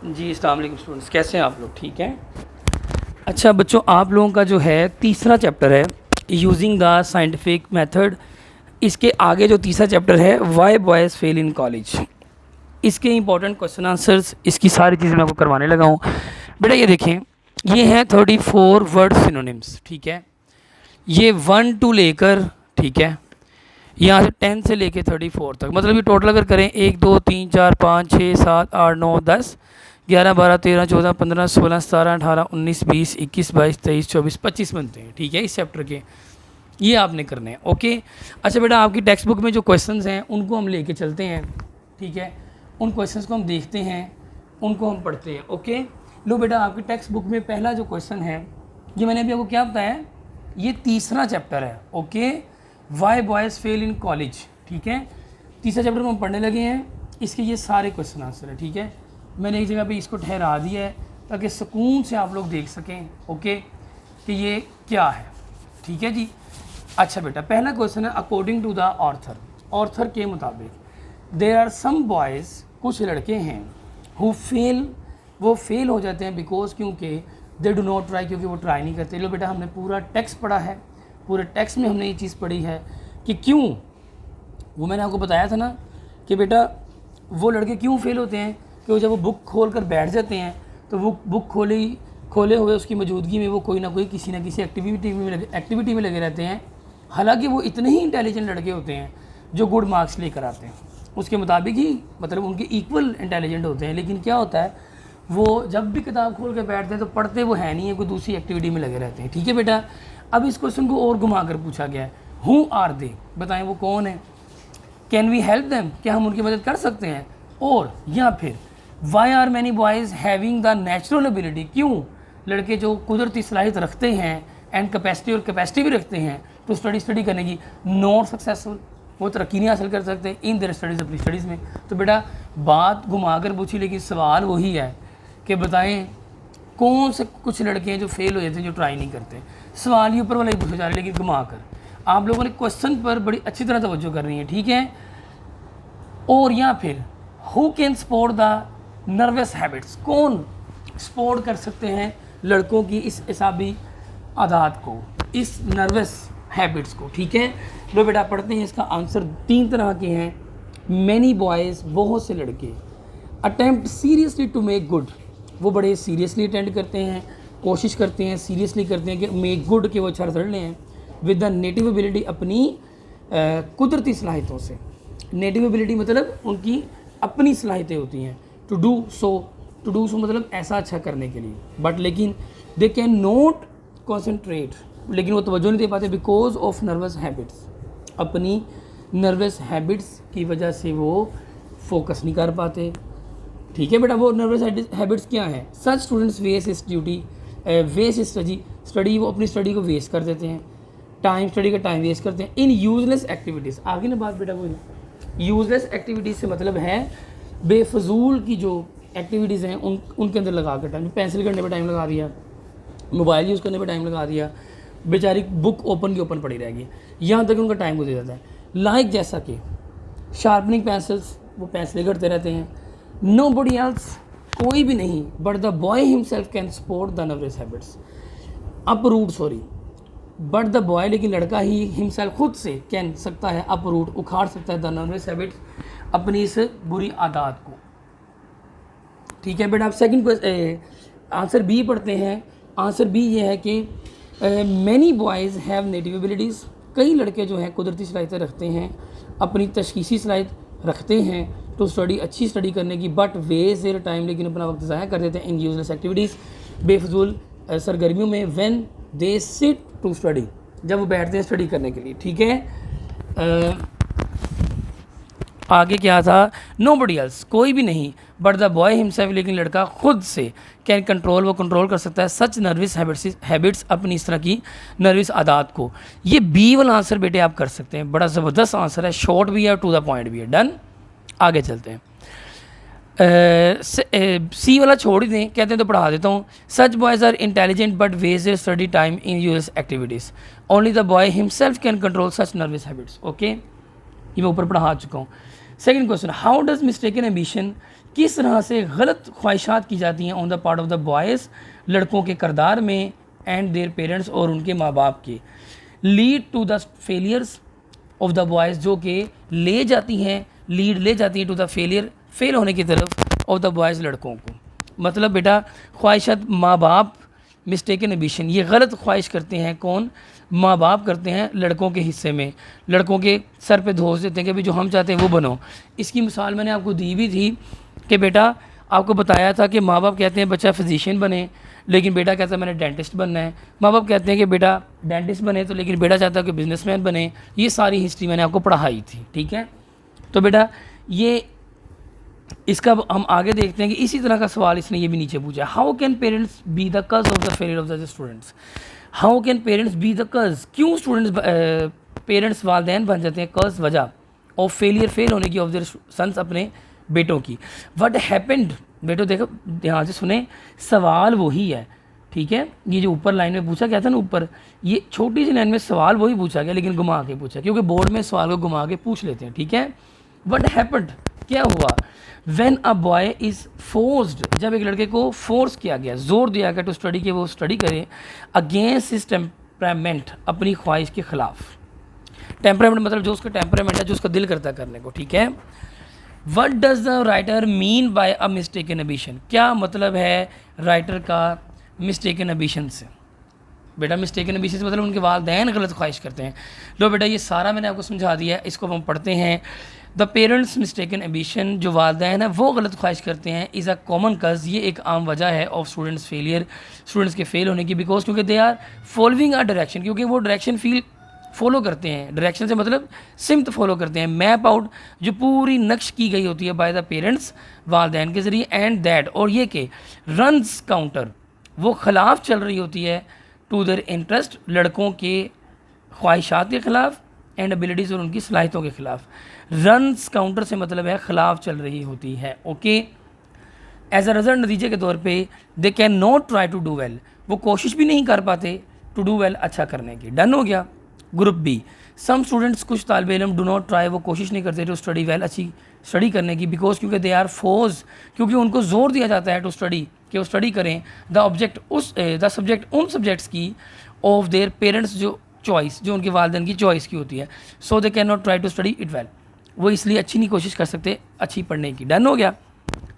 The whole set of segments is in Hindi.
जी अस्सलाम वालेकुम स्टूडेंट्स, कैसे हैं आप लोग? ठीक हैं। अच्छा बच्चों, आप लोगों का जो है तीसरा चैप्टर है यूजिंग द साइंटिफिक मेथड। इसके आगे जो तीसरा चैप्टर है why boys fail in college, इसके इंपॉर्टेंट क्वेश्चन आंसर्स, इसकी सारी चीज़ें मैं आपको करवाने लगा हूँ। बेटा ये देखें, ये हैं 34 वर्ड सिनोनिम्स। ठीक है, ये 1 टू लेकर, ठीक है, यहाँ से 10 से लेके 34 तक, मतलब ये टोटल अगर करें 1 2 3 4 5 6 7 8 9 10 11 12 13 14 15 16 17 18 19 20 21 22 23 24 25 बनते हैं। ठीक है, इस चैप्टर के ये आपने करने हैं। ओके। अच्छा बेटा, आपकी टेक्स्ट बुक में जो क्वेश्चंस हैं उनको हम लेके चलते हैं। ठीक है, उन क्वेश्चंस को हम देखते हैं, उनको हम पढ़ते हैं। ओके, लो बेटा, आपकी टेक्स्ट बुक में पहला जो क्वेश्चन है, ये मैंने अभी आपको क्या बताया, ये तीसरा चैप्टर है। Okay, why boys fail in college. ठीक है, तीसरा चैप्टर में हम पढ़ने लगे हैं, इसके ये सारे क्वेश्चन आंसर है। ठीक है, मैंने एक जगह पे इसको ठहरा दिया है ताकि सुकून से आप लोग देख सकें। ओके, कि ये क्या है। ठीक है जी। अच्छा बेटा, पहला क्वेश्चन है अकॉर्डिंग टू द ऑर्थर के मुताबिक देयर आर सम बॉयज़, कुछ लड़के हैं, हु फेल, वो फेल हो जाते हैं बिकॉज, क्योंकि दे डू नॉट ट्राई, क्योंकि वो ट्राई नहीं करते। लो बेटा, हमने पूरा टेक्स्ट पढ़ा है, पूरे टेक्स्ट में हमने ये चीज़ पढ़ी है कि क्यों, वो मैंने आपको बताया था ना कि बेटा वो लड़के क्यों फेल होते हैं, कि वो जब वो बुक खोल कर बैठ जाते हैं तो वो बुक खोले हुए उसकी मौजूदगी में वो कोई ना कोई किसी न किसी एक्टिविटी में लगे रहते हैं। हालांकि वो इतने ही इंटेलिजेंट लड़के होते हैं जो गुड मार्क्स लेकर आते हैं, उसके मुताबिक ही, मतलब उनके इक्वल इंटेलिजेंट होते हैं। लेकिन क्या होता है, वो जब भी किताब खोल कर बैठते हैं तो पढ़ते वो है नहीं है, कोई दूसरी एक्टिविटी में लगे रहते हैं। ठीक है बेटा, अब इस क्वेश्चन को और घुमा कर पूछा गया है, हु आर दे, बताएं वो कौन है, कैन वी हेल्प देम, क्या हम उनकी मदद कर सकते हैं, और या फिर why are many boys having the natural ability, क्यों लड़के जो कुदरती सलाहियत रखते हैं एंड कैपेसिटी भी रखते हैं तो स्टडी करने की, नॉट सक्सेसफुल, वो तरक्की नहीं हासिल कर सकते इन देयर स्टडीज़, अपनी स्टडीज़ में। तो बेटा बात घुमा कर पूछी, लेकिन सवाल वही है कि बताएं कौन से कुछ लड़के हैं जो फेल हो जाते हैं, जो ट्राई नहीं करते। सवाल ये ऊपर वाला ही पूछा जा रहा है, लेकिन घुमा कर आप लोगों ने क्वेश्चन पर बड़ी अच्छी तरह तवज्जो करनी है। ठीक है, और या फिर who can support the nervous habits, कौन सपोर्ट कर सकते हैं लड़कों की इस हिसाबी आदत को, इस नर्वस हैबिट्स को। ठीक है, लो बेटा पढ़ते हैं। इसका आंसर 3 तरह के हैं। मैनी बॉयज़, बहुत से लड़के, attempt seriously to make good, वो बड़े सीरियसली अटेंड करते हैं, कोशिश करते हैं, सीरियसली करते हैं कि मेक गुड के वो अच्छा रिजल्ट लें, विद द नेटिव एबिलिटी, अपनी कुदरती सलाहियतों से। नेटिव एबिलिटी मतलब उनकी अपनी सलाहियतें होती हैं, टू डू सो मतलब ऐसा अच्छा करने के लिए, बट लेकिन दे कैन नॉट कॉन्सेंट्रेट, लेकिन वो तवज्जो नहीं दे पाते बिकॉज ऑफ नर्वस हैबिट्स, अपनी नर्वस हैबिट्स की वजह से वो फोकस नहीं कर पाते। ठीक है बेटा, वो नर्वस हैबिट्स क्या हैं, सच स्टूडेंट्स वेस्ट इस ड्यूटी, वेस्ट इस स्टडी, वो अपनी स्टडी को वेस्ट कर देते हैं, स्टडी का टाइम वेस्ट करते हैं इन यूजलेस एक्टिविटीज़। आगे ना बात बेटा, वो यूजलेस एक्टिविटीज़ से मतलब है बेफजूल की जो एक्टिविटीज़ हैं उनके अंदर लगा कर टाइम, पेंसिल करने पर टाइम लगा दिया, मोबाइल यूज़ करने पर टाइम लगा दिया, बेचारी बुक ओपन की ओपन पड़ी रहेगी, यहाँ तक उनका टाइम गुजर जाता है। लाइक जैसा कि शार्पनिंग पेंसिल्स, वो पेंसिलें करते रहते हैं। नोबडी एल्स, कोई भी नहीं, but the boy himself can support the nervous habits, but the boy, लेकिन लड़का ही हिमसेल्फ खुद से कैन सकता है, अपरूट उखाड़ सकता है, द नर्वस हैबिट्स, अपनी इस बुरी आदत को। ठीक है बेटा, आप सेकंड आंसर बी पढ़ते हैं। आंसर बी ये है कि many boys have native abilities, कई लड़के जो हैं कुदरती सलाहियतें रखते हैं, अपनी तशखीसी सलाहियत रखते हैं तो अच्छी स्टडी करने की, बट वेस्ट देयर टाइम, लेकिन अपना वक्त ज़ाया कर देते हैं इन यूजलेस एक्टिविटीज़, बेफजूल सरगर्मियों में, when they sit to study, जब वो बैठते हैं स्टडी करने के लिए। ठीक है, आगे क्या था, नोबडी एल्स, कोई भी नहीं, बट द बॉय हिमसेल्फ, लेकिन लड़का खुद से, कैन कंट्रोल, वो कंट्रोल कर सकता है, सच नर्वस हैबिट्स, अपनी इस तरह की नर्वस आदत को। ये बी वाला आंसर बेटे आप कर सकते हैं, बड़ा ज़बरदस्त आंसर है, शॉर्ट भी है, टू द पॉइंट भी है। डन, आगे चलते हैं। सी वाला छोड़ ही दें, कहते हैं तो पढ़ा देता हूँ। Such boys are intelligent but waste their study time in useless activities, only the boy himself can control such nervous habits. Okay, ये मैं ऊपर पढ़ा चुका हूँ। Second question, how does mistaken ambition किस तरह से गलत ख्वाहिशात की जाती हैं on the part of the boys, लड़कों के करदार में, एंड देयर पेरेंट्स, और उनके माँ बाप के, lead to the failures of the boys, जो कि ले जाती हैं, लीड ले जाती है टू द फेलियर, फेल होने की तरफ, ऑफ द बॉयज़, लड़कों को। मतलब बेटा ख्वाहिशात माँ बाप, मिस्टेकन एम्बिशन, ये गलत ख्वाहिश करते हैं कौन, माँ बाप करते हैं लड़कों के हिस्से में, लड़कों के सर पे धोस देते हैं कि भाई जो हम चाहते हैं वो बनो। इसकी मिसाल मैंने आपको दी भी थी कि बेटा आपको बताया था कि माँ बाप कहते हैं बच्चा फिजिशियन बने, लेकिन बेटा कहता है मैंने डेंटिस्ट बनना है। माँ बाप कहते हैं कि बेटा डेंटिस्ट बने, तो लेकिन बेटा चाहता है कि बिजनेसमैन बने। ये सारी हिस्ट्री मैंने आपको पढ़ाई थी, ठीक है। तो बेटा ये इसका हम आगे देखते हैं कि इसी तरह का सवाल इसने ये भी नीचे पूछा, how can parents be the कज of the failure of the students. How can parents be the कज, क्यों स्टूडेंट्स पेरेंट्स वालदैन बन जाते हैं कज, वजह ऑफ फेलियर, फेल होने की, ऑफ देयर सन्स, अपने बेटों की। व्हाट हैपेंड, बेटो देखो ध्यान से सुने, सवाल वही है, ठीक है। ये जो ऊपर लाइन में पूछा गया था ना, ऊपर ये छोटी सी लाइन में सवाल वही पूछा गया, लेकिन घुमा के पूछा, क्योंकि बोर्ड में सवाल को घुमा के पूछ लेते हैं, ठीक है। व्हाट हैपेंड, क्या हुआ, when a boy is forced, जब एक लड़के को फोर्स किया गया, जोर दिया गया टू स्टडी, के वो स्टडी करे, अगेंस्ट हिज टेम्परामेंट, अपनी ख्वाहिश के खिलाफ। टेम्परामेंट मतलब जो उसका टेम्परामेंट है, जो उसका दिल करता करने को, ठीक है। What does the writer mean by a mistaken ambition, क्या मतलब है राइटर का मिस्टेकन एम्बिशन से। बेटा मिस्टेकन एम्बिशन से मतलब उनके वालदैन गलत ख्वाहिश करते हैं। लो बेटा ये सारा मैंने आपको समझा दिया है, इसको हम पढ़ते हैं। द पेरेंट्स मिस्टेकन एम्बिशन, जो वालदैन है वो गलत ख्वाहिश करते हैं, इज़ अ कॉमन कज, ये एक आम वजह है ऑफ स्टूडेंट्स फेलियर, स्टूडेंट्स के फेल होने की, बिकॉज क्योंकि they are following a direction, क्योंकि वो डायरेक्शन फॉलो करते हैं, डायरेक्शन से मतलब सिमत फॉलो करते हैं, मैप आउट जो पूरी नक्श की गई होती है बाय द पेरेंट्स, वालदैन के ज़रिए, एंड दैट, और ये कि रन्स काउंटर, वो ख़िलाफ़ चल रही होती है टू देयर इंटरेस्ट, लड़कों के ख्वाहिशात के ख़िलाफ़, एंड एबिलिटीज़, और उनकी सलाहितों के ख़िलाफ़। रन्स काउंटर से मतलब है ख़िलाफ़ चल रही होती है, ओके। एज अ रिजल्ट, नतीजे के तौर पे, they can not try to do well, वो कोशिश भी नहीं कर पाते टू डू वेल, अच्छा करने की। डन हो गया। ग्रुप बी, सम स्टूडेंट्स, कुछ तालिब इल्म, डू नॉट ट्राई, वो कोशिश नहीं करते टू स्टडी वेल, अच्छी स्टडी करने की, बिकॉज क्योंकि दे आर फोर्स, क्योंकि उनको जोर दिया जाता है टू स्टडी, कि वो स्टडी करें, द सब्जेक्ट उन सब्जेक्ट्स की, ऑफ देयर पेरेंट्स, जो चॉइस, जो उनके वालिदैन की चॉइस की होती है, so they can not try to study it well, वो इसलिए अच्छी नहीं कोशिश कर सकते अच्छी पढ़ने की। डन हो गया।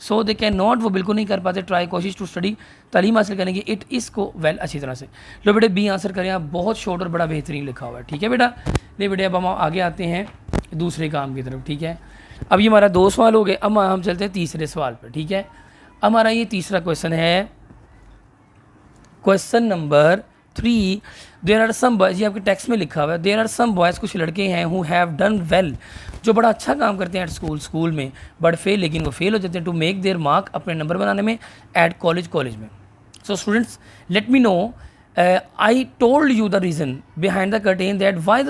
सो दे कैन नॉट, वो बिल्कुल नहीं कर पाते, ट्राई कोशिश टू स्टडी, तालीम हासिल करने की, इट इसको वेल, अच्छी तरह से। लो बेटे बी आंसर करें आप, बहुत शॉर्ट और बड़ा बेहतरीन लिखा हुआ है, ठीक है बेटा। ले बेटे अब हम आगे आते हैं दूसरे काम की तरफ, ठीक है। अब ये हमारा 2 सवाल हो गए, अब हम चलते हैं तीसरे सवाल पर, ठीक है। हमारा ये तीसरा क्वेश्चन है, question number 3, there are some boys, ये आपके टेक्स्ट में लिखा हुआ है, देयर आर सम बॉयज़, कुछ लड़के हैं, हु हैव डन वेल, जो बड़ा अच्छा काम करते हैं एट स्कूल में, बट फेल, लेकिन वो फेल हो जाते हैं टू मेक देयर मार्क, अपने नंबर बनाने में, एट कॉलेज में। So students let me know, I told you the reason behind the curtain that why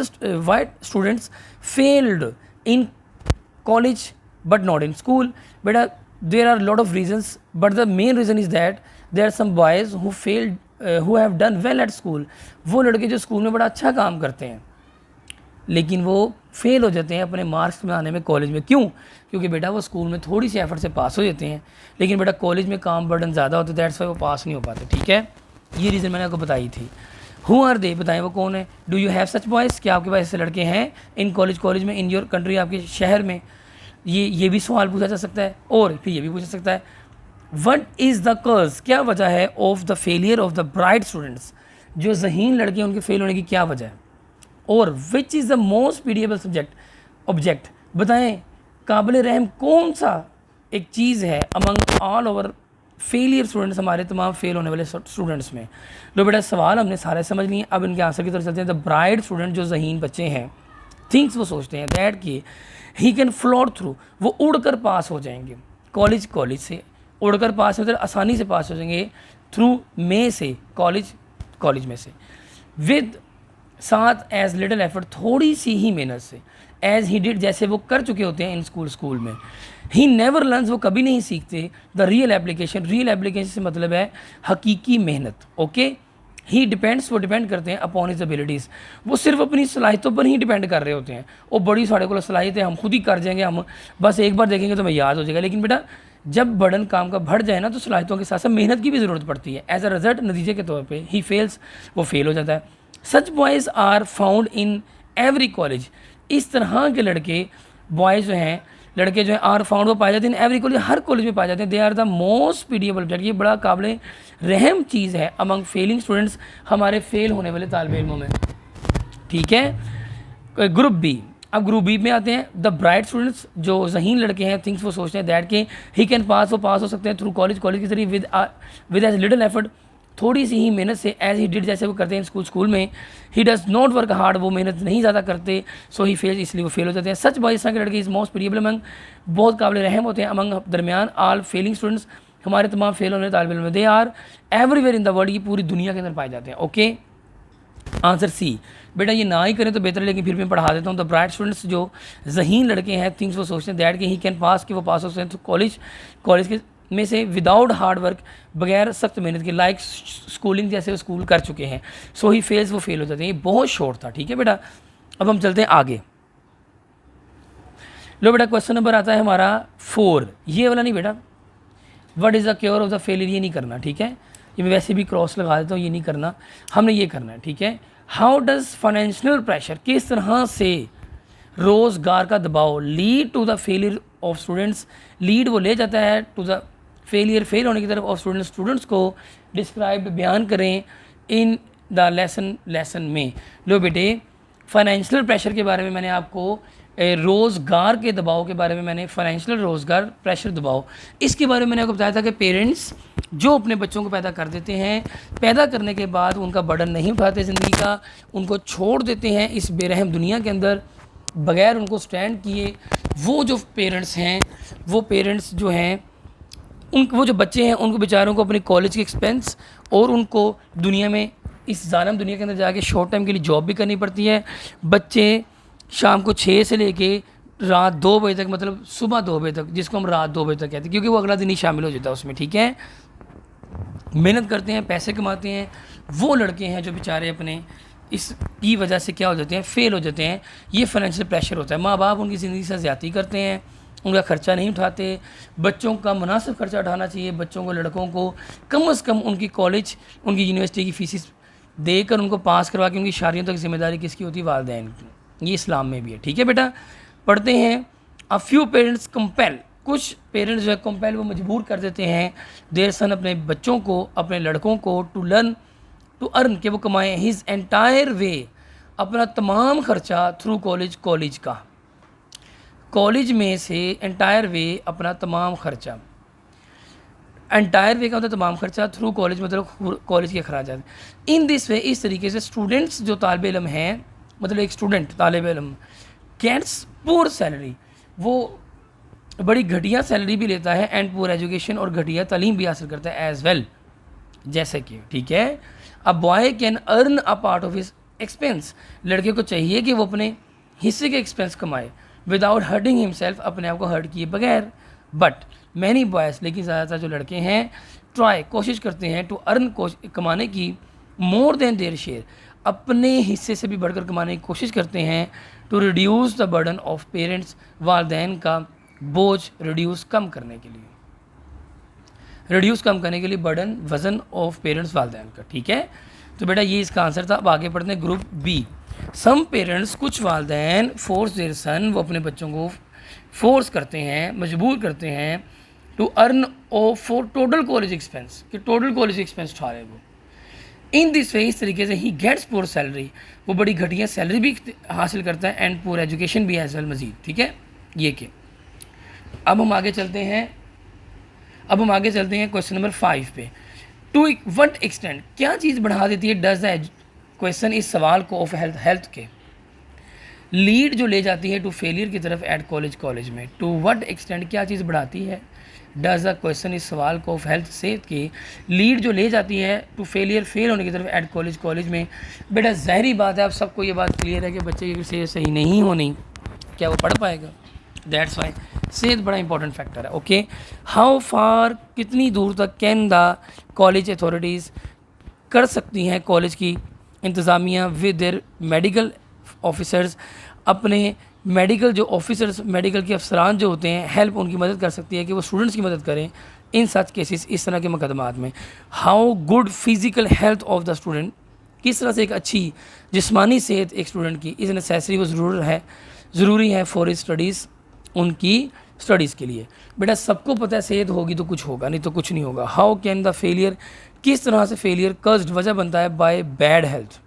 students failed in college but not in school. बेटा there are lot of reasons, but the main reason is that there are some boys who failed who have done well at school, वो लड़के जो स्कूल में बड़ा अच्छा काम करते हैं, लेकिन वो फेल हो जाते हैं अपने मार्क्स में आने में कॉलेज में। क्यों? क्योंकि बेटा वो स्कूल में थोड़ी सी एफर्ट से पास हो जाते हैं, लेकिन बेटा कॉलेज में काम बर्डन ज़्यादा होता है, दैट्स वाई वो पास नहीं हो पाते, ठीक है। ये रीज़न मैंने आपको बताई थी। हु आर दे, बताएं वो कौन है। Do you have such boys, क्या आपके पास ऐसे लड़के हैं इन कॉलेज में, इन योर कंट्री, आपके शहर में। ये भी सवाल पूछा जा सकता है, और फिर ये भी पूछा सकता है, व्हाट इज़ द कॉज, क्या वजह है of the failure of the bright students, जो ज़हीन लड़के हैं उनके फेल होने की क्या वजह है। और which is the most pitiable object, बताएं काबिल रहम कौन सा एक चीज़ है among all over failure students, हमारे तमाम फेल होने वाले स्टूडेंट्स में। लो बेटा सवाल हमने सारे समझ लिए, अब इनके आंसर की तरफ चलते हैं। द ब्राइट स्टूडेंट, जो ज़हीन बच्चे हैं, थिंक्स, वो सोचते हैं, दैट कि ही कैन फ्लोट थ्रू, वो उड़कर पास हो जाएंगे, कॉलेज से उड़कर पास होते, आसानी से पास हो जाएंगे, थ्रू में से, कॉलेज में से, विद साथ, एज लिटिल एफर्ट, थोड़ी सी ही मेहनत से, एज ही डिड, जैसे वो कर चुके होते हैं इन स्कूल में। ही नेवर लर्न्स, वो कभी नहीं सीखते, द रियल एप्लीकेशन से मतलब है हकीकी मेहनत, ओके। ही डिपेंड्स, वो डिपेंड करते हैं अपॉन हिज एबिलिटीज़, वो सिर्फ अपनी सलाहितों पर ही डिपेंड कर रहे होते हैं। वो बड़ी साढ़े को सलाहियत है, हम खुद ही कर जाएंगे, हम बस एक बार देखेंगे तो हमें याद हो जाएगा, लेकिन बेटा जब बर्डन काम का बढ़ जाए ना तो सलाहियतों के साथ साथ मेहनत की भी ज़रूरत पड़ती है। एज अ रिजल्ट, नतीजे के तौर पे ही फेल्स, वो फेल हो जाता है। Such boys are found in every college, इस तरह के लड़के बॉयज़ जो हैं, लड़के जो हैं आर फाउंड, वो पाए जाते हैं इन एवरी कॉलेज, हर कॉलेज में पाए जाते हैं। They are the most pitiable object, ये बड़ा काबिल रहम चीज़ है अमंग फेलिंग स्टूडेंट्स, हमारे फेल होने वाले तालिब इल्मों में। ठीक है। ग्रुप बी, अब ग्रुप बी में आते हैं। द ब्राइट स्टूडेंट्स, जो ज़हीन लड़के हैं, थिंक्स, वो सोचते हैं दैट के ही कैन पास, वो पास हो सकते हैं थ्रू कॉलेज, कॉलेज के जरिए विद एज लिटिल एफर्ट, थोड़ी सी ही मेहनत से, एज ही डिड, जैसे वो करते हैं स्कूल में। He does not work hard, वो मेहनत नहीं ज़्यादा करते, सो ही फेल, इसलिए वो फेल हो जाते हैं। सच बॉयज, इस तरह के लड़के इज मोस्ट पीडिएबल अमंग, बहुत काबिल रहम होते हैं अमंग, दरमियान, आल फेलिंग स्टूडेंट्स, हमारे तमाम फेल होने तालिब इल्म में। They are everywhere in the world, ये पूरी दुनिया के अंदर पाए जाते हैं। Okay, answer C. बेटा ये ना ही करें तो बेहतर है, लेकिन फिर मैं पढ़ा देता हूँ। द ब्राइट स्टूडेंट्स, जो ज़हीन लड़के हैं, थिंग्स, वो सोचते हैं दैट कि ही कैन पास, कि वो पास हो सकते हैं तो कॉलेज के में से विदाउट हार्ड वर्क, बगैर सख्त मेहनत के, लाइक स्कूलिंग, जैसे वो स्कूल कर चुके हैं। सो ही फेल्स, वो फेल हो जाते हैं। ये बहुत शॉर्ट था। ठीक है बेटा, अब हम चलते हैं आगे। लो बेटा, क्वेश्चन नंबर आता है हमारा 4, ये वाला नहीं बेटा, what is the cure of the failure, ये नहीं करना। ठीक है, ये मैं वैसे भी क्रॉस लगा देता हूँ, ये नहीं करना, हमने ये करना है। ठीक है। हाउ डज फाइनेंशियल प्रेशर, किस तरह से रोज़गार का दबाव, lead to the failure of students, lead वो ले जाता है टू द फेलियर, फेल होने की तरफ ऑफ स्टूडेंट्स को डिस्क्राइब, बयान करें इन द लेसन में। लो बेटे, फाइनेंशियल प्रेशर के बारे में मैंने आपको, रोज़गार के दबाव के बारे में मैंने, फाइनेंशियल रोज़गार प्रेशर दबाव, इसके बारे में मैंने आपको बताया था कि पेरेंट्स जो अपने बच्चों को पैदा कर देते हैं, पैदा करने के बाद उनका बर्डन नहीं उठाते ज़िंदगी का, उनको छोड़ देते हैं इस बेरहम दुनिया के अंदर बग़ैर उनको स्टैंड किए। वो जो पेरेंट्स हैं, वो पेरेंट्स जो हैं, वो जो बच्चे हैं, उनको बेचारों को अपने कॉलेज के एक्सपेंस और उनको दुनिया में, इस जालिम दुनिया के अंदर जाके शॉर्ट टाइम के लिए जॉब भी करनी पड़ती है। बच्चे शाम को 6 से लेके रात 2 बजे तक, मतलब सुबह 2 बजे तक, जिसको हम रात 2 बजे तक कहते हैं, क्योंकि वो अगला दिन ही शामिल हो जाता है उसमें। ठीक है, मेहनत करते हैं, पैसे कमाते हैं। वो लड़के हैं जो बेचारे अपने इसकी वजह से क्या हो जाते हैं, फेल हो जाते हैं। ये फाइनेंशियल प्रेशर होता है। माँ बाप उनकी ज़िंदगी से ज़्यादती करते हैं, उनका ख़र्चा नहीं उठाते। बच्चों का मुनासिब ख़र्चा उठाना चाहिए। बच्चों को, लड़कों को कम से कम उनकी कॉलेज, उनकी यूनिवर्सिटी की फ़ीस देकर उनको पास करवा के उनकी शादियों तक जिम्मेदारी किसकी होती है, वालिदैन की। ये इस्लाम में भी है। ठीक है बेटा, पढ़ते हैं। अ फ्यू पेरेंट्स कंपेल, कुछ पेरेंट्स जो है कंपेल, वो मजबूर कर देते हैं देयर सन, अपने बच्चों को, अपने लड़कों को, टू अर्न, के वो कमाएं हिज एंटायर वे, अपना तमाम खर्चा थ्रू कॉलेज का, कॉलेज में से एंटायर वे, अपना तमाम खर्चा, एंटायर वे का होता है तमाम खर्चा, थ्रू कॉलेज मतलब कॉलेज के अखराजात। इन दिस वे, इस तरीके से स्टूडेंट्स जो तालिब इल्म हैं, मतलब एक स्टूडेंट तालिब इल्म गेट्स पुअर सैलरी, वो बड़ी घटिया सैलरी भी लेता है, एंड पुअर एजुकेशन, और घटिया तालीम भी हासिल करता है एज वेल। जैसे कि, ठीक है, a boy can earn a part of his expense, लड़के को चाहिए कि वो अपने हिस्से के एक्सपेंस कमाए, विदाउट हर्टिंग हिमसेल्फ, अपने आप को हर्ट किए बगैर। बट मैनी बॉयज़, लेकिन ज़्यादातर जो लड़के हैं, ट्राई, कोशिश करते हैं, टू अर्न, कमाने की, मोर देन देयर शेयर, अपने हिस्से से भी बढ़कर कमाने की कोशिश करते हैं, to reduce the burden of parents, वालिदैन का बोझ रिड्यूस, कम करने के लिए, रिड्यूस कम करने के लिए बर्डन, वज़न ऑफ पेरेंट्स, वालिदैन का। ठीक है, तो बेटा ये इसका आंसर था। अब आगे पढ़ते हैं ग्रुप बी। सम पेरेंट्स, कुछ वालिदैन, फोर्स देयर सन, वो अपने बच्चों को फोर्स करते हैं, मजबूर करते हैं, to earn for total college expense, कि टोटल कॉलेज एक्सपेंस उठा रहे वो। इन दिस वे, इस तरीके से ही गेट्स पुअर सैलरी, वो बड़ी घटिया सैलरी भी हासिल करता है, एंड पुअर एजुकेशन भी एज वेल मजीद। ठीक है, ये के अब हम आगे चलते हैं क्वेश्चन नंबर 5 पे। टू व्हाट एक्सटेंट, क्या चीज़ बढ़ा देती है, डज द क्वेश्चन, इस सवाल को, ऑफ हेल्थ के, लीड जो ले जाती है टू फेलियर की तरफ एट कॉलेज में। टू व्हाट एक्सटेंट, क्या चीज़ बढ़ाती है, डज द क्वेश्चन, इस सवाल को, ऑफ हेल्थ, सेहत की, लीड जो ले जाती है टू फेलियर, फेल होने की तरफ एट कॉलेज में। बेटा ज़ाहरी बात है, आप सबको ये बात क्लियर है कि बच्चे की सेहत सही नहीं होनी, क्या वो पढ़ पाएगा। दैट्स वाई सेहत बड़ा इंपॉर्टेंट फैक्टर है। ओके, हाउ फार, कितनी दूर तक कैन द कॉलेज अथॉरिटीज़, कर सकती हैं कॉलेज की इंतज़ामिया विद देयर मेडिकल ऑफिसर्स, अपने मेडिकल जो ऑफिसर्स, मेडिकल के अफसरान जो होते हैं, हेल्प उनकी मदद कर सकती है कि वो स्टूडेंट्स की मदद करें इन सच केसेस, इस तरह के मुकदमात में। How good physical health of the student, किस तरह से एक अच्छी जिस्मानी सेहत एक स्टूडेंट की इज़ नेसेसरी, वो ज़रूरी है फॉर स्टडीज़, उनकी स्टडीज़ के लिए। बेटा सबको पता है सेहत होगी तो कुछ होगा, नहीं तो कुछ नहीं होगा। हाउ कैन द फेलियर, किस तरह से फेलियर कस्ड, वजह बनता है बाय बैड हेल्थ,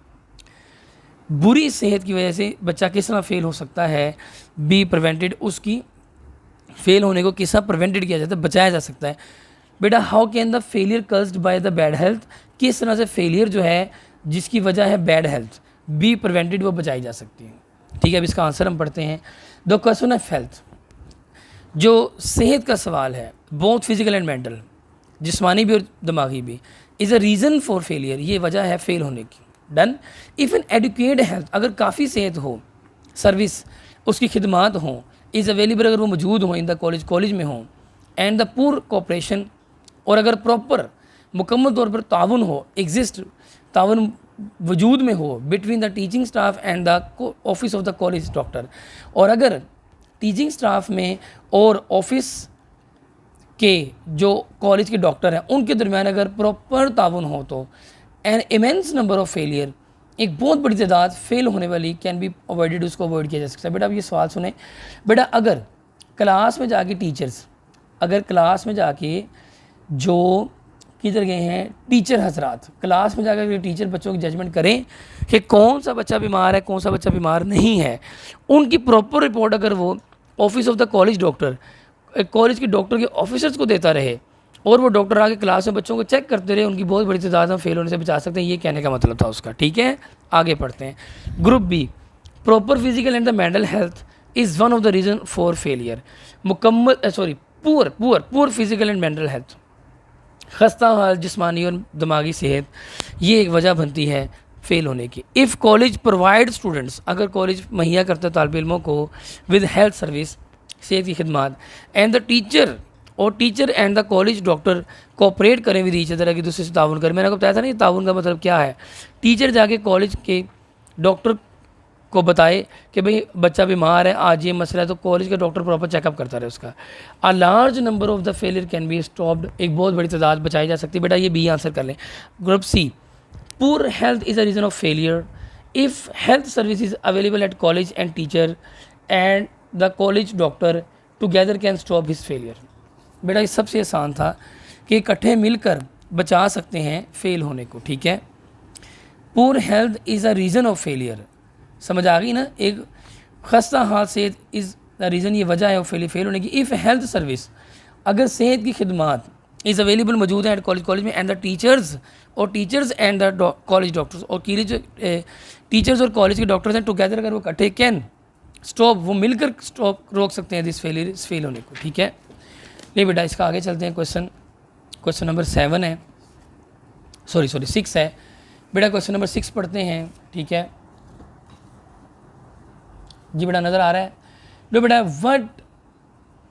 बुरी सेहत की वजह से बच्चा किस तरह फेल हो सकता है। बी प्रिवेंटेड, उसकी फेल होने को किस तरह प्रिवेंटेड किया जाता है, बचाया जा सकता है। बेटा how can the failure caused by the bad health, किस तरह से फेलियर जो है जिसकी वजह है बैड हेल्थ, बी प्रिवेंटेड, वो बचाई जा सकती है। ठीक है, अब इसका आंसर हम पढ़ते हैं। द क्वेश्चन ऑफ हेल्थ, जो सेहत का सवाल है, बोथ फिजिकल एंड मेंटल, जिस्मानी भी और दिमागी भी, is a reason for failure, ये वजह है फेल होने की। Done. If an adequate health, अगर काफ़ी सेहत हो, सर्विस उसकी खिदमात हों, इज़ अवेलेबल, अगर वो मौजूद हों इन द कॉलेज में हों, एंड द पूर कोऑपरेशन, और अगर प्रॉपर मुकम्मल तौर पर ताउन हो, एग्जिस्ट, ताउन वजूद में हो between the teaching staff and the office of the college doctor, और अगर टीचिंग स्टाफ में और ऑफिस के जो कॉलेज के डॉक्टर हैं उनके दरमियान अगर प्रॉपर ताउन हो, तो an immense number of failure, एक बहुत बड़ी तादाद फेल होने वाली कैन बी अवॉइडेड, उसको अवॉइड किया जा सकता है। बेटा अब ये सवाल सुने, बेटा अगर क्लास में जाके टीचर्स, अगर क्लास में जाके जो किधर गए हैं टीचर हजरात, क्लास में जाकर टीचर बच्चों की जजमेंट करें कि कौन सा बच्चा बीमार है, कौन सा बच्चा बीमार नहीं है, उनकी प्रॉपर रिपोर्ट अगर वो office of the college doctor, college के डॉक्टर के ऑफिसर्स को देता रहे, और वो डॉक्टर आके क्लास में बच्चों को चेक करते रहे, उनकी बहुत बड़ी तादाद में फेल होने से बचा सकते हैं। ये कहने का मतलब था उसका। ठीक है, आगे पढ़ते हैं। Group B, proper physical and the mental health is one of the reason for failure, poor physical and mental health, खस्ता हाल जिस्मानी और दिमागी सेहत, ये एक वजह बनती है फेल होने की। इफ़ कॉलेज प्रोवाइड स्टूडेंट्स, अगर कॉलेज मुहैया करता है तालिब इल्मों को विद हेल्थ सर्विस, सेहत की खिदमात, एंड द टीचर, और teacher and the college doctor cooperate करें विद ईच अदर, एक दूसरे से ताउन करें। मैंने आपको बताया था ना ये ताउन का मतलब क्या है। टीचर जाके कॉलेज के डॉक्टर को बताए कि भाई बच्चा बीमार है, आज ये मसला है, तो कॉलेज का डॉक्टर प्रॉपर चेकअप करता रहे उसका। A large number of the failure can be stopped, एक बहुत बड़ी तादाद बचाई जा सकती है। बेटा ये बी आंसर कर लें। Group C, poor health is a reason of failure if health service is available at college and teacher and the college doctor together can stop his failure. बेटा ये सबसे आसान था कि इकट्ठे मिलकर बचा सकते हैं फेल होने को। ठीक है, poor health is a reason of failure, समझ आ गई ना। एक खस्ता हाल सेहत इज़ द रीज़न, ये वजह है फेल होने की। इफ़ हेल्थ सर्विस, अगर सेहत की खिदमात इज़ अवेलेबल मौजूद है एट कॉलेज में, एंड द टीचर्स, और teachers and the college doctors, और टीचर्स और कॉलेज के डॉक्टर्स हैं टुगेदर, अगर वो इकट्ठे कैन स्टॉप, वो मिलकर स्टॉप रोक सकते हैं दिस फेलियर, इस फेल होने को। ठीक है, नहीं बेटा इसका आगे चलते हैं। क्वेश्चन नंबर 7 है, सॉरी 6 है। बेटा क्वेश्चन नंबर 6 पढ़ते हैं। ठीक है जी, बेटा नज़र आ रहा है। लो बेटा, what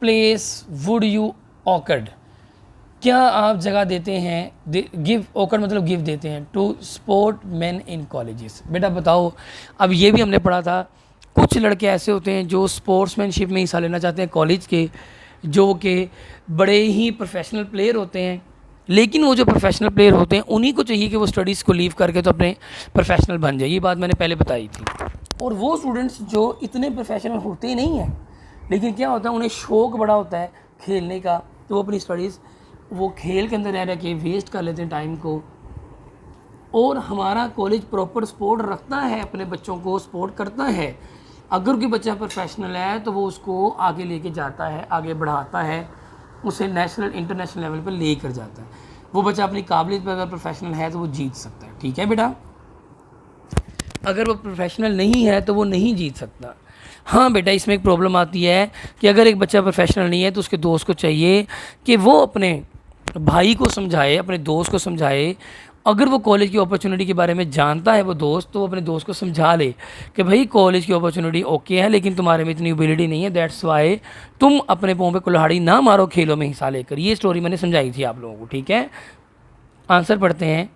place would you awkward, क्या आप जगह देते हैं, गिव, ऑकर्ड मतलब गिव देते हैं, to sport man in colleges. बेटा बताओ, अब ये भी हमने पढ़ा था, कुछ लड़के ऐसे होते हैं जो स्पोर्ट्समैनशिप में हिस्सा लेना चाहते हैं कॉलेज के, जो कि बड़े ही प्रोफेशनल प्लेयर होते हैं, लेकिन वो जो प्रोफेशनल प्लेयर होते हैं उन्हीं को चाहिए कि वो स्टडीज़ को लीव करके तो अपने प्रोफेशनल बन जाए। ये बात मैंने पहले बताई थी। और वो स्टूडेंट्स जो इतने प्रोफेशनल होते ही नहीं हैं, लेकिन क्या होता है उन्हें शौक़ बड़ा होता है खेलने का, तो वो अपनी स्टडीज़ वो खेल के अंदर रह के वेस्ट कर लेते हैं टाइम को। और हमारा कॉलेज प्रॉपर सपोर्ट रखता है, अपने बच्चों को सपोर्ट करता है। अगर कोई बच्चा प्रोफेशनल है तो वो उसको आगे लेके जाता है, आगे बढ़ाता है, उसे नेशनल इंटरनेशनल लेवल पर ले कर जाता है। वो बच्चा अपनी काबिलियत पर अगर प्रोफेशनल है तो वो जीत सकता है। ठीक है बेटा, अगर वो प्रोफेशनल नहीं है तो वो नहीं जीत सकता। हाँ बेटा, इसमें एक प्रॉब्लम आती है कि अगर एक बच्चा प्रोफेशनल नहीं है तो उसके दोस्त को चाहिए कि वो अपने भाई को समझाए, अपने दोस्त को समझाए। अगर वो कॉलेज की अपॉर्चुनिटी के बारे में जानता है वो दोस्त, तो वो अपने दोस्त को समझा ले कि भाई कॉलेज की अपॉर्चुनिटी ओके है, लेकिन तुम्हारे में इतनी एबिलिटी नहीं है, दैट्स वाई तुम अपने पाँव पे कुल्हाड़ी ना मारो खेलों में हिस्सा लेकर। ये स्टोरी मैंने समझाई थी आप लोगों को। ठीक है, आंसर पढ़ते हैं।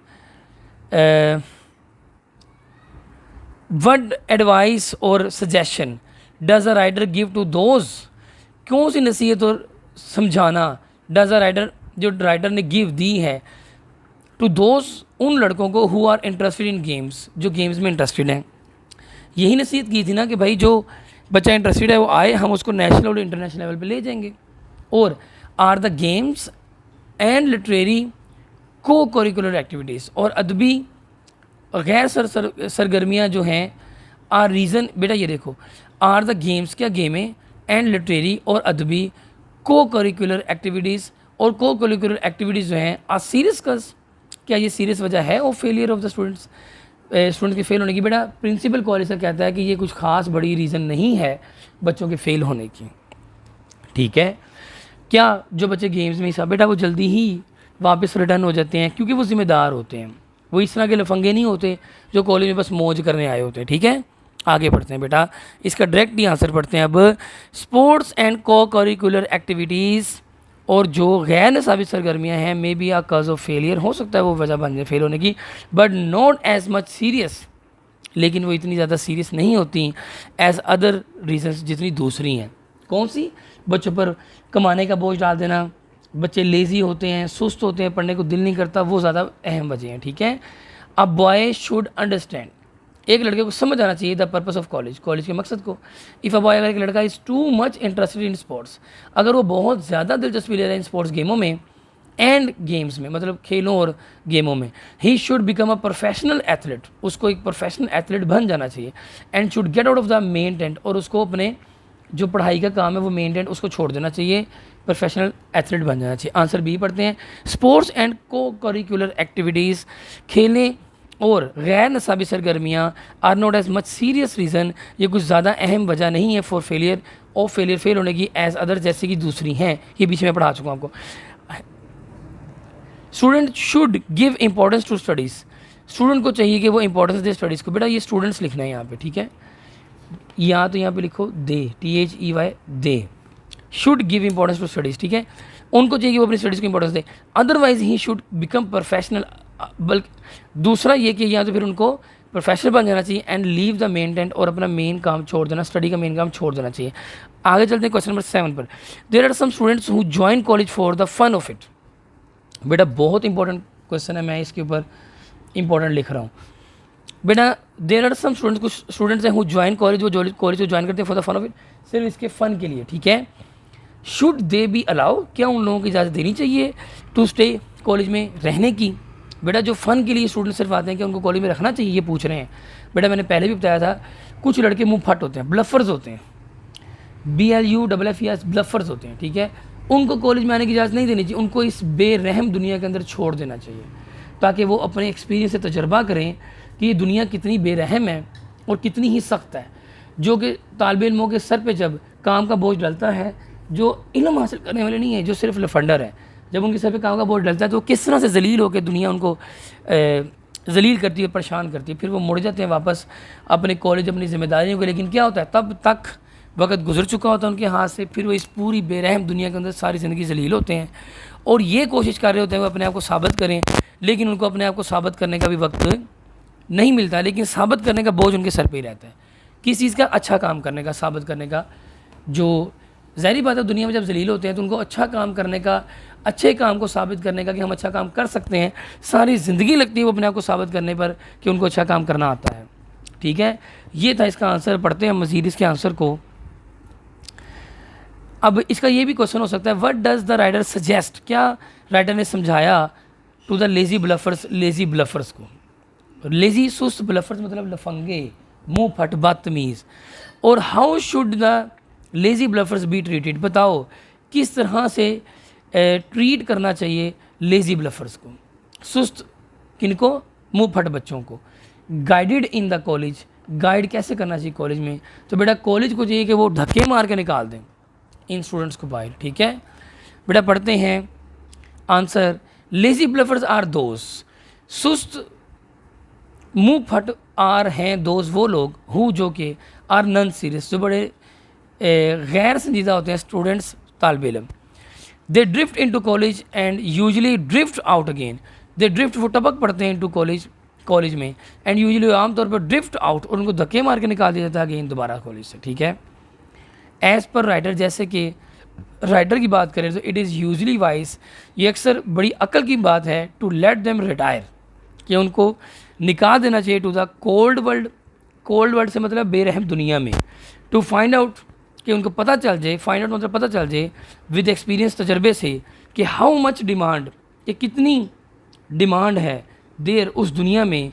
व्हाट एडवाइस और suggestion does a writer give to those, कौन सी नसीहत और समझाना डज अ राइटर, जो राइटर ने गिव दी है, टू दोज, उन लड़कों को who are interested in games, जो गेम्स में इंटरेस्टेड हैं। यही नसीहत की थी ना कि भाई जो बच्चा इंटरेस्टेड है वो आए, हम उसको नेशनल और इंटरनेशनल लेवल पे ले जाएंगे। और are the games and literary co curricular activities, और अदबी गैर सरगर्मियाँ जो हैं, आर रीज़न, बेटा ये देखो, आर द गेम्स, क्या गेमें, एंड लिटरेरी और अदबी को करिकुलर एक्टिविटीज़, और को करिकुलर एक्टिविटीज़ जो हैं आर सीरियस कज, क्या ये सीरियस वजह है of failure of the students, students के फेल होने की। बेटा प्रिंसिपल कॉलेज सर कहता है कि ये कुछ खास बड़ी रीज़न नहीं है बच्चों के फेल होने की, ठीक है। क्या जो बच्चे गेम्स में हिस्सा, बेटा वो जल्दी ही वापस रिटर्न हो जाते हैं क्योंकि वो जिम्मेदार होते हैं, वो इस तरह के लफंगे नहीं होते जो कॉलेज में बस मौज करने आए होते हैं, ठीक है। आगे बढ़ते हैं बेटा, इसका डायरेक्ट ही आंसर पढ़ते हैं अब। स्पोर्ट्स एंड को करिकुलर एक्टिविटीज़, और जो गैर निसाबी सरगर्मियाँ हैं, मे बी आ कज ऑफ फेलियर, हो सकता है वो वजह बन जाए फेल होने की, but not as much serious, लेकिन वो इतनी ज़्यादा सीरियस नहीं होती एज अदर रीजंस, जितनी दूसरी हैं। कौन सी? बच्चों पर कमाने का बोझ डाल देना, बच्चे लेज़ी होते हैं, सुस्त होते हैं, पढ़ने को दिल नहीं करता, वो ज़्यादा अहम वजह हैं, ठीक है। अ बॉय शुड अंडरस्टैंड, एक लड़के को समझ आना चाहिए the purpose of college, college के मकसद को। इफ़ अ बॉय, अगर एक लड़का is too much interested in sports, अगर वो बहुत ज़्यादा दिलचस्पी ले रहा है इन स्पोर्ट्स गेमों में एंड गेम्स में, मतलब खेलों और गेमों में, ही should become a professional athlete, उसको एक प्रोफेशनल एथलीट बन जाना चाहिए। And should get out of the main tent, और उसको अपने जो पढ़ाई का काम है वो मेन टेंट उसको छोड़ देना चाहिए, प्रोफेशनल एथलीट बन जाना चाहिए। आंसर बी पढ़ते हैं। स्पोर्ट्स एंड को करिकुलर एक्टिविटीज़, खेलें और गैर नसाबी सरगर्मियाँ, are not as much serious reason, ये कुछ ज़्यादा अहम वजह नहीं है for failure of failure, fail होने की, एज अदर, जैसे कि दूसरी हैं, ये बीच में पढ़ा चुका हूँ आपको। Student should give importance to studies, student को चाहिए कि वो इंपॉर्टेंस दे स्टडीज़ को। बेटा ये स्टूडेंट्स लिखना है यहाँ पे, ठीक है, या तो यहाँ पे लिखो they, THEY, they should give importance to studies, ठीक है, उनको चाहिए कि वो अपनी स्टडीज़ को इंपॉर्टेंस दे, otherwise he should become professional, बल्कि दूसरा ये कि या तो फिर उनको प्रोफेशनल बन जाना चाहिए, and leave the main tent, और अपना मेन काम छोड़ देना, स्टडी का मेन काम छोड़ देना चाहिए। आगे चलते हैं क्वेश्चन नंबर 7 पर। There are some students who join college for the fun of it, बेटा बहुत इंपॉर्टेंट क्वेश्चन है, मैं इसके ऊपर इंपॉर्टेंट लिख रहा हूँ। बेटा देयर आर सम स्टूडेंट्स, कुछ स्टूडेंट्स हैं हु ज्वाइन कॉलेज, वो कॉलेज को ज्वाइन करते हैं for the fun of it, सिर्फ इसके फ़न के लिए, ठीक है। शुड दे बी अलाउ, क्या उन लोगों की इजाज़त देनी चाहिए टू स्टे, कॉलेज में रहने की। बेटा जो फ़न के लिए स्टूडेंट सिर्फ आते हैं, कि उनको कॉलेज में रखना चाहिए, ये पूछ रहे हैं। बेटा मैंने पहले भी बताया था, कुछ लड़के मुँह फट होते हैं, ब्लफर्स होते हैं, BLUFFERS, ब्लफर्स होते हैं, ठीक है, उनको कॉलेज में आने की इजाज़त नहीं देनी चाहिए, उनको इस बेरहम दुनिया के अंदर छोड़ देना चाहिए, ताकि वो अपने एक्सपीरियंस से तजर्बा करें कि ये दुनिया कितनी बेरहम है और कितनी ही सख्त है। जो कि तालिब इल्मों के सर पे जब काम का बोझ डलता है, जो इल्म हासिल करने वाले नहीं है, जो सिर्फ लफंडर है, जब उनके सर पे काम का बोझ डलता है तो किस तरह से जलील होकर दुनिया उनको जलील करती है, परेशान करती है, फिर वो मुड़ जाते हैं वापस अपने कॉलेज, अपनी जिम्मेदारियों को। लेकिन क्या होता है, तब तक वक्त गुजर चुका होता है उनके हाथ से, फिर वो इस पूरी बेरहम दुनिया के अंदर सारी ज़िंदगी जलील होते हैं, और ये कोशिश कर रहे होते हैं वो अपने आप को साबित करें, लेकिन उनको अपने आप को साबित करने का भी वक्त नहीं मिलता, लेकिन साबित करने का बोझ उनके सर पे ही रहता है। किस चीज़ का? अच्छा काम करने का, साबित करने का। जो ज़ाहिर बात है, दुनिया में जब जलील होते हैं तो उनको अच्छा काम करने का, अच्छे काम को साबित करने का कि हम अच्छा काम कर सकते हैं, सारी ज़िंदगी लगती है वो अपने आप को साबित करने पर कि उनको अच्छा काम करना आता है, ठीक है। ये था इसका आंसर। पढ़ते हैं मज़ीद इसके आंसर को। अब इसका ये भी क्वेश्चन हो सकता है, what does the writer suggest, क्या राइटर ने समझाया टू द लेज़ी ब्लफर्स, लेज़ी ब्लफर्स को। लेज़ी सुस्त, ब्लफर्स मतलब लफंगे, मुँह फट, बदतमीज़। और how should the lazy bluffers be treated, बताओ किस तरह से ट्रीट करना चाहिए लेज़ी ब्लफर्स को, सुस्त किनको, मुँह फट बच्चों को। Guided in the college, guide कैसे करना चाहिए कॉलेज में, तो बेटा कॉलेज को चाहिए कि वो धक्के मार के निकाल दें इन स्टूडेंट्स को बाहर, ठीक है। बेटा पढ़ते हैं answer. Lazy bluffers are those, सुस्त मुँह फट आर हैं दोज वो लोग, हु जो कि आर नन सीरियस, जो बड़े गैर संजीदा होते हैं स्टूडेंट्स, तालिब इल्म। They drift into college and usually drift out again, they drift वो टपक पड़ते हैं इन टू कॉलेज, कॉलेज में, एंड यूजली आमतौर पर ड्रिफ्ट आउट, और उनको धक्के मार के निकाल दिया जाता है अगेन दोबारा कॉलेज से, ठीक है। एज़ पर राइटर, जैसे कि राइटर की बात करें तो इट इज़ यूजली वाइज, ये अक्सर बड़ी अक्ल की बात है, टू लेट देम रिटायर, कि उनको निकाल देना चाहिए to the cold world. Cold world से मतलब बेरहम दुनिया में, टू फाइंड आउट, कि उनको पता चल जाए, फाइंड आउट मतलब पता चल जाए विद एक्सपीरियंस, तजर्बे से, कि हाउ मच डिमांड, कि कितनी डिमांड है देर उस दुनिया में,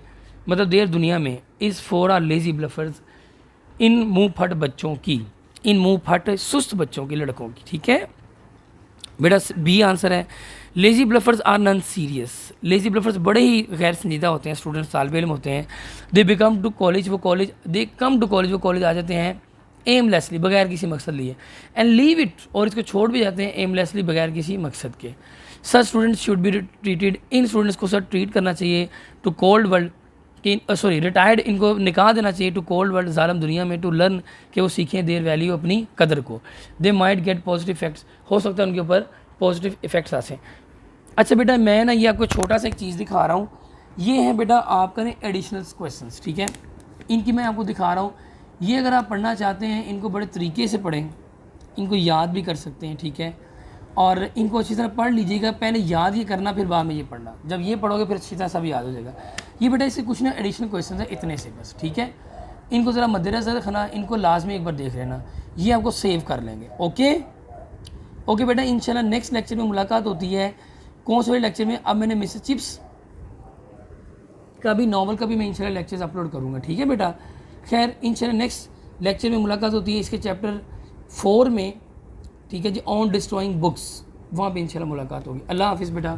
मतलब देर दुनिया में, इज़ फॉर आर लेज़ी ब्लफर्स, इन मुँह फट बच्चों की, इन मुँह फट सुस्त बच्चों की, लड़कों की। ठीक है बेटा, बी आंसर है। Lazy bluffers are non serious, lazy bluffers बड़े ही गैर संजीदा होते हैं, स्टूडेंट्स तालिब इल्म होते हैं। दे बिकम टू कॉलेज, वो college, they come to college, वो कॉलेज आ जाते हैं एमलेसली, बगैर किसी मकसद लिए, एंड लीव इट, और इसको छोड़ भी जाते हैं एमलेसली, बगैर किसी मकसद के। सच students should be treated, in students को सर ट्रीट करना चाहिए टू कोल्ड वर्ल्ड, कि सॉरी रिटायर्ड, इनको निकाल देना चाहिए टू कोल्ड वर्ल्ड, ज़ालिम दुनिया में, टू लर्न, कि वो सीखें देयर वैल्यू, अपनी कदर को। They might get positive effects, हो सकता है उनके ऊपर पॉजिटिव इफेक्ट्स आ सकें। अच्छा बेटा, मैं ना ये आपको छोटा सा एक चीज़ दिखा रहा हूँ, ये है बेटा आपका ना एडिशनल क्वेश्चंस, ठीक है, इनकी मैं आपको दिखा रहा हूँ। ये अगर आप पढ़ना चाहते हैं, इनको बड़े तरीके से पढ़ें, इनको याद भी कर सकते हैं, ठीक है, और इनको अच्छी तरह पढ़ लीजिएगा, पहले याद ये करना, फिर बाद में ये पढ़ना, जब ये पढ़ोगे फिर अच्छी तरह सब याद हो जाएगा। ये बेटा इससे कुछ ना एडिशनल क्वेश्चन है, इतने से बस, ठीक है, इनको ज़रा मद्देनज़र रखना, इनको लाजमी एक बार देख लेना, ये आपको सेव कर लेंगे। ओके बेटा, इंशाल्लाह नेक्स्ट लेक्चर में मुलाकात होती है। कौन से लेक्चर में? अब मैंने मिसेस चिप्स का भी, नॉवल का भी मैं इंशाल्लाह लेक्चर्स अपलोड करूँगा, ठीक है बेटा। खैर इंशाल्लाह नेक्स्ट लेक्चर में मुलाकात होती है इसके चैप्टर 4 में, ठीक है जी, ऑन डिस्ट्रॉइंग बुक्स, वहाँ पे इंशाल्लाह मुलाकात होगी। अल्लाह हाफिज़ बेटा।